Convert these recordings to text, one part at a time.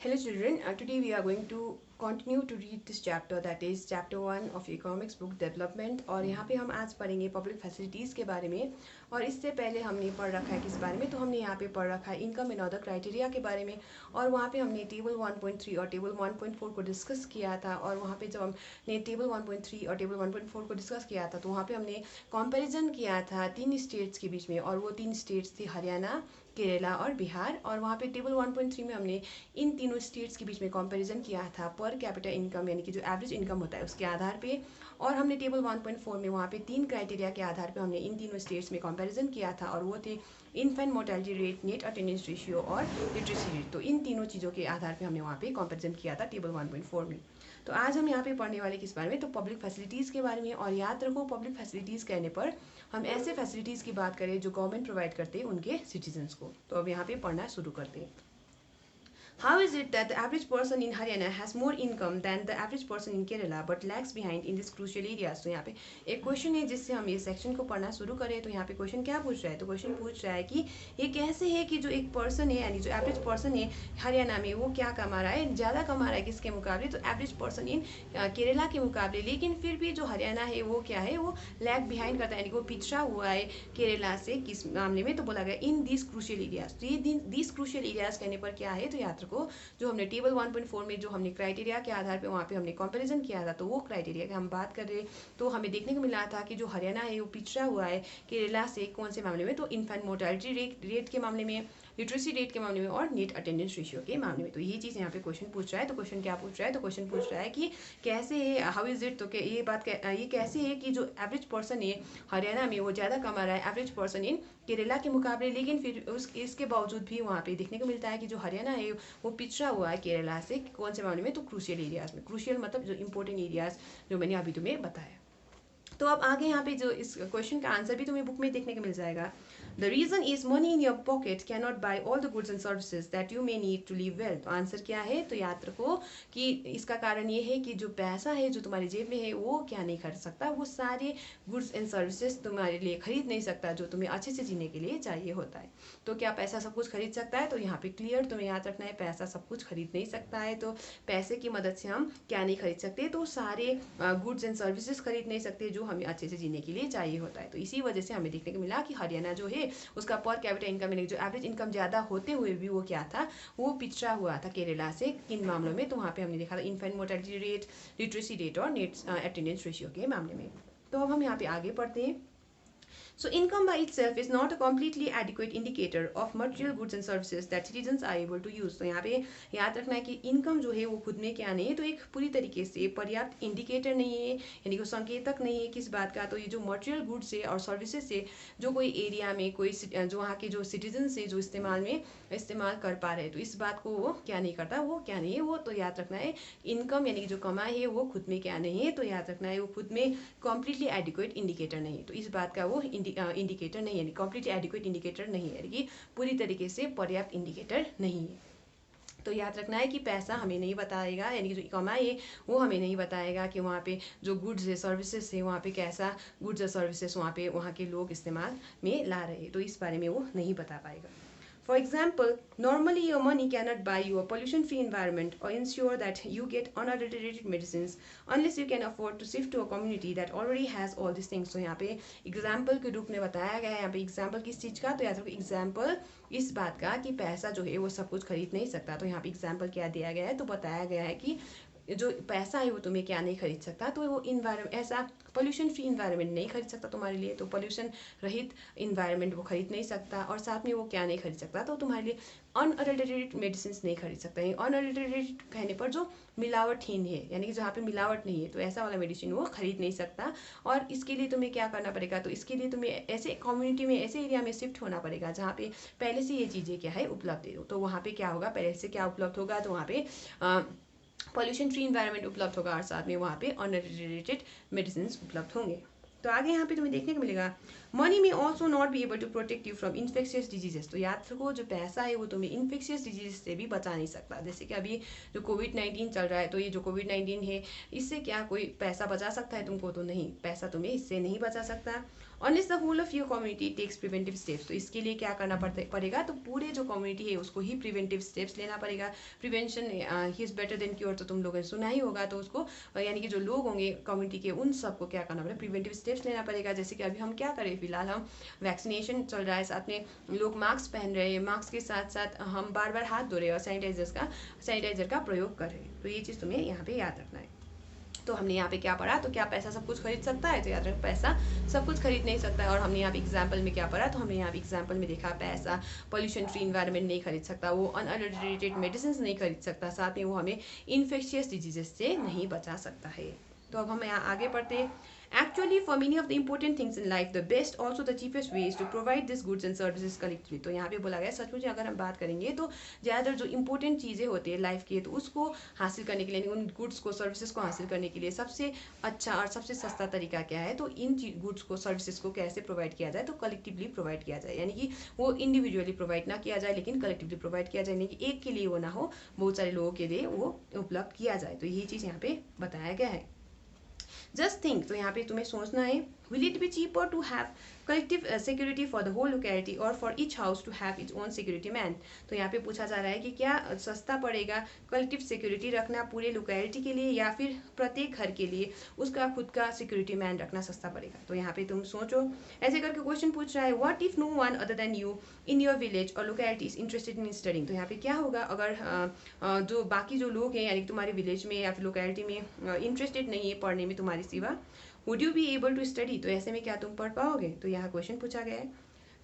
Hello children, today we are going to continue to read this chapter, that is chapter 1 of economics book development। और यहाँ पे हम आज पढ़ेंगे public facilities के बारे में। और इससे पहले हमने पढ़ रखा है किस बारे में, तो हमने यहाँ पे पढ़ रखा है इनकम एंड अदर क्राइटेरिया के बारे में। और वहाँ पे हमने टेबल 1.3 और टेबल 1.4 को डिस्कस किया था। और वहाँ पे जब हमने टेबल 1.3 और टेबल 1.4 को डिस्कस किया था तो वहाँ पे हमने कंपैरिजन किया था 3 स्टेट्स के बीच में, और वो 3 स्टेट्स थी हरियाणा, केरला और बिहार। और वहाँ पे टेबल 1.3 में हमने इन तीनों स्टेट्स के बीच में कंपैरिजन किया था पर कैपिटा इनकम यानी कि जो एवरेज इनकम होता है उसके आधार पे। और हमने टेबल 1.4 में वहाँ पे 3 क्राइटेरिया के आधार पे हमने इन तीनों स्टेट्स में कंपैरिजन किया था, और वो थे infant mortality rate, net attendance ratio और लिटरेसी रेट। तो इन तीनों चीज़ों के आधार पे हमने वहाँ पे कंपैरिजन किया था टेबल 1.4 में। तो आज हम यहाँ पे पढ़ने वाले किस बारे में, तो पब्लिक फैसिलिटीज़ के बारे में। और याद रखो, पब्लिक फैसिलिटीज़ कहने पर हम ऐसे फैसिलिटीज़ की बात करें जो गवर्नमेंट प्रोवाइड करते हैं उनके सिटीजन्स को। तो अब यहाँ पे पढ़ना शुरू करते हैं। How is it that the average person in Haryana has more income than the average person in Kerala but lags behind in this crucial areas? तो यहाँ पे एक क्वेश्चन है जिससे हम ये सेक्शन को पढ़ना शुरू करें। तो यहाँ पे क्वेश्चन क्या पूछ रहा है, तो क्वेश्चन पूछ रहा है कि ये कैसे है कि जो एक पर्सन है यानी जो एवरेज पर्सन है हरियाणा में वो क्या कमा रहा है, ज़्यादा कमा रहा है किसके मुकाबले, तो एवरेज पर्सन इन केरला के मुकाबले। लेकिन फिर भी जो हरियाणा है वो क्या है, वो लैग बिहाइंड करता है यानी कि वो पिछड़ा हुआ है केरला से किस मामले में, तो बोला गया इन दिस क्रूशियल एरियाज। तो ये दिस क्रूशियल एरियाज कहने पर क्या है, तो याद रखो जो हमने टेबल 1.4 में जो हमने क्राइटेरिया के आधार पे वहाँ पे हमने कंपैरिजन किया था, तो वो क्राइटेरिया की हम बात कर रहे तो हमें देखने को मिला था कि जो हरियाणा है वो पिछड़ा हुआ है केरला से कौन से मामले में, तो इन्फेंट मोर्टेलिटी रेट के मामले में, लिटरेसी रेट के मामले में और नेट अटेंडेंस रेशियो के मामले में। तो ये चीज़ यहाँ पे क्वेश्चन पूछ रहा है। तो क्वेश्चन क्या पूछ रहा है, तो क्वेश्चन पूछ रहा है कि कैसे है, हाउ इज इट, तो ये कैसे है कि जो एवरेज पर्सन है हरियाणा में वो ज़्यादा कमा रहा है एवरेज पर्सन इन केरला के मुकाबले। लेकिन फिर इसके बावजूद भी वहाँ पे देखने को मिलता है कि जो हरियाणा है वो पिछड़ा हुआ है केरला से कौन से मामले में, तो क्रूशियल एरियाज में। क्रूशियल मतलब जो इंपॉर्टेंट एरियाज जो मैंने अभी तुम्हें बताया। तो अब आगे यहाँ पे जो इस क्वेश्चन का आंसर भी तुम्हें बुक में देखने को मिल जाएगा। The reason is money in your pocket can not buy all the goods and services that you may need to live well. तो आंसर क्या है, तो याद रखो कि इसका कारण ये है कि जो पैसा है जो तुम्हारी जेब में है वो क्या नहीं खरीद सकता, वो सारे गुड्स एंड सर्विसेज तुम्हारे लिए खरीद नहीं सकता जो तुम्हें अच्छे से जीने के लिए चाहिए होता है। तो क्या पैसा सब कुछ खरीद सकता है, तो यहाँ पे क्लियर तुम्हें याद रखना है पैसा सब कुछ खरीद नहीं सकता है। तो पैसे की मदद से हम क्या नहीं खरीद सकते, तो सारे गुड्स एंड सर्विसेज खरीद नहीं सकते जो हमें अच्छे से जीने के लिए चाहिए होता है। तो इसी वजह से हमें देखने को मिला कि हरियाणा जो है उसका पर कैपिटा इनकम यानी जो एवरेज इनकम ज़्यादा होते हुए भी वो क्या था, वो पिछड़ा हुआ था केरला से किन मामलों में, तो वहाँ पे हमने देखा था infant mortality rate, literacy rate और नेट अटेंडेंस रेशियो के मामले में। तो अब हम यहाँ पे आगे पढ़ते हैं। So income by itself is not a completely adequate indicator of material goods and services that citizens are able to use। तो यहाँ पे याद रखना है कि इनकम जो है वो खुद में क्या नहीं है, तो एक पूरी तरीके से पर्याप्त इंडिकेटर नहीं है यानी कि संकेतक नहीं है किस बात का, तो ये जो मटेरियल गुड्स है और सर्विसेज से जो कोई एरिया में कोई जो वहाँ के जो सिटीजन है जो इस्तेमाल कर पा रहे हैं, तो इस बात को वो क्या नहीं करता, वो क्या नहीं है वो, तो याद रखना है इनकम यानी कि जो कमाई है वो खुद में क्या नहीं है, तो याद रखना है वो खुद में कम्प्लीटली एडिक्वेट इंडिकेटर नहीं है। तो इस बात का वो इंडिकेटर नहीं है, कम्प्लीटली एडिक्वेट इंडिकेटर नहीं है, कि पूरी तरीके से पर्याप्त इंडिकेटर नहीं है। तो याद रखना है कि पैसा हमें नहीं बताएगा यानी कि जो कमाई है वो हमें नहीं बताएगा कि वहाँ पे जो गुड्स है सर्विसेज है वहाँ पे कैसा गुड्स और सर्विसेज वहाँ के लोग इस्तेमाल में ला रहे हैं, तो इस बारे में वो नहीं बता पाएगा। For example, normally your money cannot buy you a pollution-free environment or ensure that you get unadulterated medicines unless you can afford to shift to a community that already has all these things। तो यहाँ पे example के रूप में बताया गया है। यहाँ पे एग्जाम्पल किस चीज़ का, तो याद रखो एग्जाम्पल इस बात का कि पैसा जो है वो सब कुछ खरीद नहीं सकता। तो यहाँ पे एग्जाम्पल क्या दिया गया है, तो बताया गया है कि जो पैसा है वो तुम्हें क्या नहीं खरीद सकता, तो वो इन्वायरमेंट ऐसा पोल्यूशन फ्री इन्वायरमेंट नहीं खरीद सकता तुम्हारे लिए, तो पोल्यूशन रहित इन्वायरमेंट वो खरीद नहीं सकता। और साथ में वो क्या नहीं खरीद सकता, तो तुम्हारे लिए अनअडल्टरेटेड मेडिसिन नहीं खरीद सकता है। अनअडल्टरेटेड कहने पर जो मिलावटहीन है यानी कि जहाँ पे मिलावट नहीं है, तो ऐसा वाला मेडिसिन वो खरीद नहीं सकता। और इसके लिए तुम्हें क्या करना पड़ेगा, तो इसके लिए तुम्हें ऐसे कम्युनिटी में ऐसे एरिया में शिफ्ट होना पड़ेगा जहाँ पे पहले से ये चीज़ें क्या है उपलब्ध है। तो वहाँ पे क्या होगा, पहले से क्या उपलब्ध होगा, तो वहाँ पे पॉल्यूशन फ्री इन्वायरमेंट उपलब्ध होगा और साथ में वहाँ पे अनअडल्टरेटेड मेडिसिन उपलब्ध होंगे। तो आगे यहाँ पे तुम्हें देखने को मिलेगा money may also not be able to protect you from infectious diseases. तो याद रखो जो पैसा है वो तुम्हें इन्फेक्शियस डिजीज से भी बचा नहीं सकता। जैसे कि अभी जो कोविड-19 चल रहा है, तो ये जो कोविड-19 है इससे क्या कोई पैसा बचा सकता है तुमको? तो नहीं, पैसा तुम्हें इससे नहीं बचा सकता। Unless the whole of your community takes preventive steps. तो इसके लिए क्या करना पड़ेगा? तो पूरे जो कम्युनिटी है उसको ही प्रिवेंटिव स्टेप्स लेना पड़ेगा। Prevention he is better than cure, तो तुम लोगों ने सुना ही होगा। तो उसको यानी कि जो लोग होंगे कम्युनिटी के उन सबको क्या करना पड़ेगा? प्रिवेंटिव स्टेप्स लेना पड़ेगा। जैसे कि अभी हम क्या करें, फिलहाल हम वैक्सीनेशन चल रहा है, साथ में लोग मास्क पहन रहे हैं, मास्क के साथ साथ हम बार बार हाथ धो रहे हैं और सैनिटाइजर का प्रयोग कर रहे हैं। तो ये चीज़ तुम्हें यहाँ पे याद रखना है। तो हमने यहाँ पे क्या पढ़ा? तो क्या पैसा सब कुछ खरीद सकता है? तो याद रख, पैसा सब कुछ खरीद नहीं सकता है। और हमने यहाँ पे एग्जाम्पल में क्या पढ़ा? तो हमने यहाँ पे एग्जाम्पल में देखा पैसा पॉल्यूशन फ्री इन्वायरमेंट नहीं खरीद सकता, वो अनअडल्टरेटेड मेडिसिन नहीं खरीद सकता, साथ में वो हमें इन्फेक्शियस डिजीजेस से नहीं बचा सकता है। तो अब हम यहाँ आगे पढ़ते हैं। Actually, for many of the important things in life, the best, also the cheapest way is to provide these goods and services collectively. तो यहाँ पे बोला गया सचमुच अगर हम बात करेंगे तो ज़्यादातर जो इंपॉर्टेंट चीज़ें होती है लाइफ की, तो उसको हासिल करने के लिए, उन गुड्स को सर्विसेज को हासिल करने के लिए सबसे अच्छा और सबसे सस्ता तरीका क्या है? तो इन गुड्स को सर्विसेज को कैसे प्रोवाइड किया जाए? तो कलेक्टिवली प्रोवाइड किया जाए, यानी कि वो इंडिविजुअली प्रोवाइड ना किया जाए लेकिन कलेक्टिवली प्रोवाइड किया जाए, यानी कि एक के लिए वो ना हो, बहुत सारे लोगों के लिए वो उपलब्ध किया जाए। तो यही चीज़ यहाँ पे बताया गया है। जस्ट थिंक, तो यहाँ पे तुम्हें सोचना है, will it be cheaper to have collective security for the whole locality or for each house to have its own security man? तो यहाँ पे पूछा जा रहा है कि क्या सस्ता पड़ेगा कलेक्टिव सिक्योरिटी रखना पूरे लोकेलिटी के लिए, या फिर प्रत्येक घर के लिए उसका खुद का सिक्योरिटी मैन रखना सस्ता पड़ेगा? तो यहाँ पे तुम सोचो, ऐसे करके क्वेश्चन पूछ रहा है, what if no one other than you in your village और locality is interested in studying. तो यहाँ पे क्या होगा अगर जो बाकी जो लोग हैं, यानी कि तुम्हारे विलेज में या फिर लोकेलिटी में इंटरेस्टेड नहीं है पढ़ने में तुम्हारी सिवा, would you be able to study? तो ऐसे में क्या तुम पढ़ पाओगे? तो यहाँ क्वेश्चन पूछा गया है,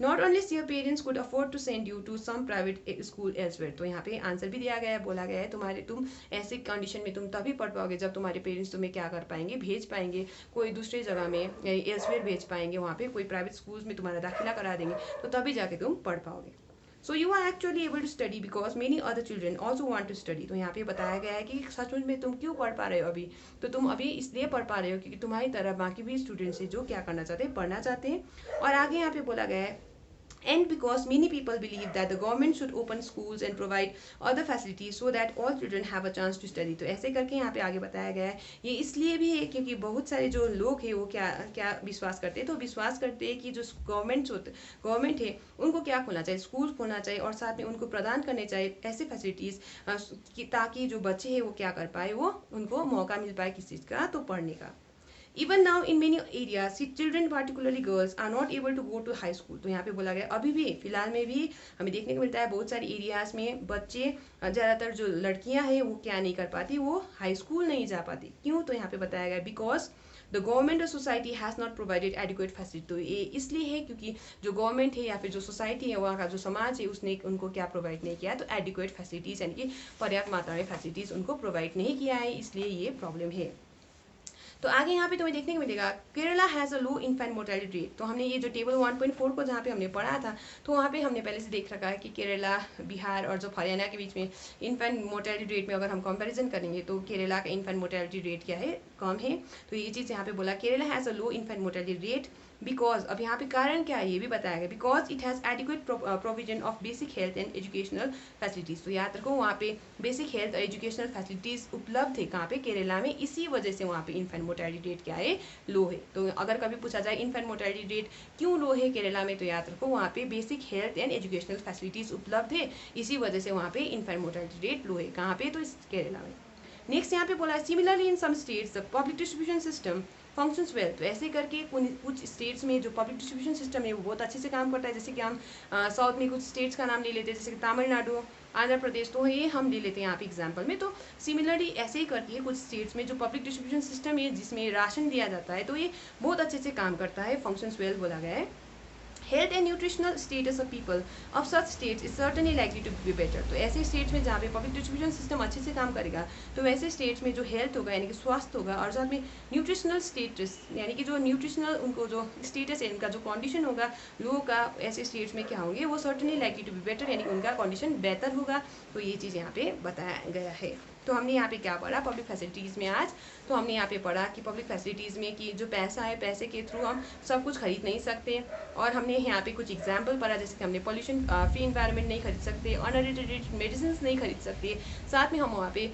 not unless your parents could afford to send you to some private school elsewhere. तो यहाँ पे आंसर भी दिया गया है, बोला गया है तुम ऐसे कंडीशन में तुम तभी पढ़ पाओगे जब तुम्हारे पेरेंट्स तुम्हें क्या कर पाएंगे, भेज पाएंगे कोई दूसरी जगह में, एल्सवेयर भेज पाएंगे, वहाँ पे कोई प्राइवेट स्कूल्स में तुम्हारा दाखिला करा देंगे, तो तभी जाके तुम पढ़ पाओगे। So you are actually able to study because many other children also want to study. तो यहाँ पे बताया गया है कि सचमुच में तुम क्यों पढ़ पा रहे हो अभी? तो तुम अभी इसलिए पढ़ पा रहे हो क्योंकि तुम्हारी तरह बाकी भी स्टूडेंट्स हैं जो क्या करना चाहते हैं, पढ़ना चाहते हैं। और आगे यहाँ पे बोला गया है, and because many people believe that the government should open schools and provide other facilities so that all children have a chance to study। तो ऐसे करके यहाँ पे आगे बताया गया है, ये इसलिए भी है क्योंकि बहुत सारे जो लोग हैं वो क्या विश्वास करते हैं, तो विश्वास करते हैं कि जो गवर्नमेंट है उनको क्या खोलना चाहिए, स्कूल खोलना चाहिए और साथ में उनको प्रदान करने चाहिए ऐसे फैसिलिटीज़ ताकि जो बच्चे हैं वो क्या कर पाए, वो उनको मौका मिल पाए किस चीज़ का, तो पढ़ने का। Even now in many areas, children, particularly girls, are not able to go to high school। तो यहाँ पे बोला गया अभी भी फिलहाल में भी हमें देखने को मिलता है बहुत सारे एरियाज में बच्चे, ज़्यादातर जो लड़कियाँ हैं वो क्या नहीं कर पाती, वो हाई स्कूल नहीं जा पाती। क्यों? तो यहाँ पे बताया गया बिकॉज द गवर्नमेंट और society has not provided adequate facility. तो ये इसलिए है क्योंकि जो गवर्नमेंट है या फिर जो सोसाइटी है, वहाँ का जो समाज है, उसने उनको क्या प्रोवाइड नहीं किया, तो एडिक्वेट फैसिलिटीज़ यानी कि पर्याप्त मात्रा में फैसिलिटीज़ उनको प्रोवाइड नहीं किया है, इसलिए ये प्रॉब्लम है। तो आगे यहाँ पे तुम्हें देखने को मिलेगा, Kerala has a low infant mortality rate. तो हमने ये जो टेबल 1.4 को जहाँ पे हमने पढ़ा था, तो वहाँ पे हमने पहले से देख रखा है कि केरला, बिहार और जो हरियाणा के बीच में इन्फेंट मोर्टेलिटी रेट में अगर हम कंपैरिजन करेंगे तो केरला का इन्फेंट मोर्टेलिटी रेट क्या है, कम है। तो ये चीज़ यहाँ पे बोला, Kerala has a low infant mortality rate because, अब यहाँ पे कारण क्या है ये भी बताया गया, because it has adequate provision of basic health and educational facilities. तो याद रखो वहाँ पे बेसिक हेल्थ और एजुकेशनल फैसिलिटीज़ उपलब्ध है कहाँ पे, केरला में, इसी वजह से वहाँ पे इन्फेंट मोर्टेलिटी रेट क्या है, लो है। तो अगर कभी पूछा जाए इन्फेंट मोर्टेलिटी रेट क्यों लो है केरला में, तो याद रखो वहाँ पे basic health and educational facilities उपलब्ध है, इसी वजह से वहाँ पे इन्फेंट मोर्टेलिटी रेट लो है। कहाँ पे, तो इस केरला में। नेक्स्ट यहाँ पे बोला, similarly in some states the public distribution system functions well. तो ऐसे करके कुछ स्टेट्स में जो पब्लिक डिस्ट्रीब्यूशन सिस्टम है वो बहुत अच्छे से काम करता है। जैसे कि हम साउथ में कुछ स्टेट्स का नाम ले लेते हैं, जैसे कि तमिलनाडु, आंध्र प्रदेश, तो ये हम ले लेते हैं यहाँ पे एग्जाम्पल में। तो सिमिलरली ऐसे ही करती है कुछ स्टेट्स में जो पब्लिक डिस्ट्रीब्यूशन सिस्टम है जिसमें राशन दिया जाता है, तो ये बहुत अच्छे से काम करता है, फंक्शंस वेल बोला गया है। Health and nutritional status of people of such states is certainly likely to be better. तो ऐसे स्टेट्स में जहाँ पे पब्लिक डिस्ट्रीब्यूशन सिस्टम अच्छे से काम करेगा तो वैसे स्टेट्स में जो हेल्थ होगा यानी कि स्वास्थ्य होगा, और साथ में न्यूट्रिशनल स्टेटस यानी कि जो न्यूट्रिशनल उनको जो स्टेटस है, इनका जो कंडीशन होगा लोगों का, ऐसे स्टेट्स में क्या होंगे, वो certainly likely to be better यानी कि उनका कंडीशन बेहतर होगा। तो ये चीज़ यहाँ पे बताया गया है। तो हमने यहाँ पे क्या पढ़ा पब्लिक फैसिलिटीज़ में आज, तो हमने यहाँ पे पढ़ा कि पब्लिक फैसिलिटीज़ में कि जो पैसा है, पैसे के थ्रू हम सब कुछ खरीद नहीं सकते। और हमने यहाँ पे कुछ एग्जाम्पल पढ़ा, जैसे कि हमने पॉल्यूशन फ्री इन्वायरमेंट नहीं खरीद सकते, अनरेटेड मेडिसिन नहीं खरीद सकते, साथ में हम वहाँ पे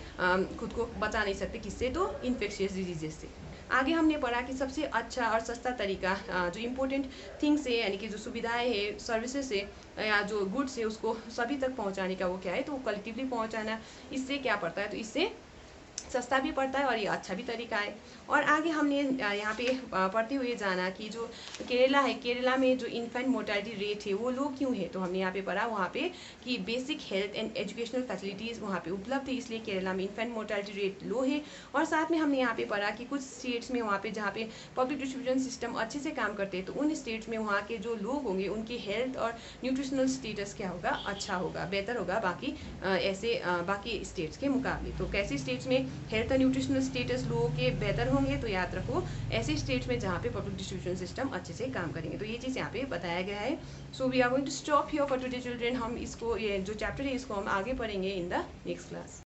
खुद को बचा नहीं सकते, किससे, तो इन्फेक्शियस डिजीजेज से। आगे हमने पढ़ा कि सबसे अच्छा और सस्ता तरीका जो इम्पोर्टेंट थिंग्स है यानी कि जो सुविधाएं है, सर्विसेज है या जो गुड्स है उसको सभी तक पहुंचाने का वो क्या है, तो कलेक्टिवली पहुंचाना। इससे क्या पड़ता है, तो इससे सस्ता भी पड़ता है और ये अच्छा भी तरीका है। और आगे हमने यहाँ पे पढ़ते हुए जाना कि जो केरला है, केरला में जो इन्फेंट मोर्टेलिटी रेट है वो लो क्यों है। तो हमने यहाँ पे पढ़ा वहाँ पे कि basic health and educational facilities वहाँ पे उपलब्ध है, इसलिए केरला में इन्फेंट मोर्टेलिटी रेट लो है। और साथ में हमने यहाँ पे पढ़ा कि कुछ स्टेट्स में वहाँ पे जहाँ पे पब्लिक डिस्ट्रीब्यूशन सिस्टम अच्छे से काम करते हैं तो उन स्टेट्स में वहाँ के जो लोग होंगे उनकी हेल्थ और न्यूट्रिशनल स्टेटस क्या होगा, अच्छा होगा, बेहतर होगा बाकी ऐसे बाकी स्टेट्स के मुकाबले। तो कैसे स्टेट्स में हेल्थ और न्यूट्रिशनल स्टेटस लोगों के बेहतर होंगे, तो याद रखो ऐसे स्टेट्स में जहाँ पे पब्लिक डिस्ट्रीब्यूशन सिस्टम अच्छे से काम करेंगे। तो ये चीज़ यहाँ पे बताया गया है। So we are going to stop here for today children. हम इसको, ये जो चैप्टर है इसको हम आगे पढ़ेंगे इन द नेक्स्ट क्लास।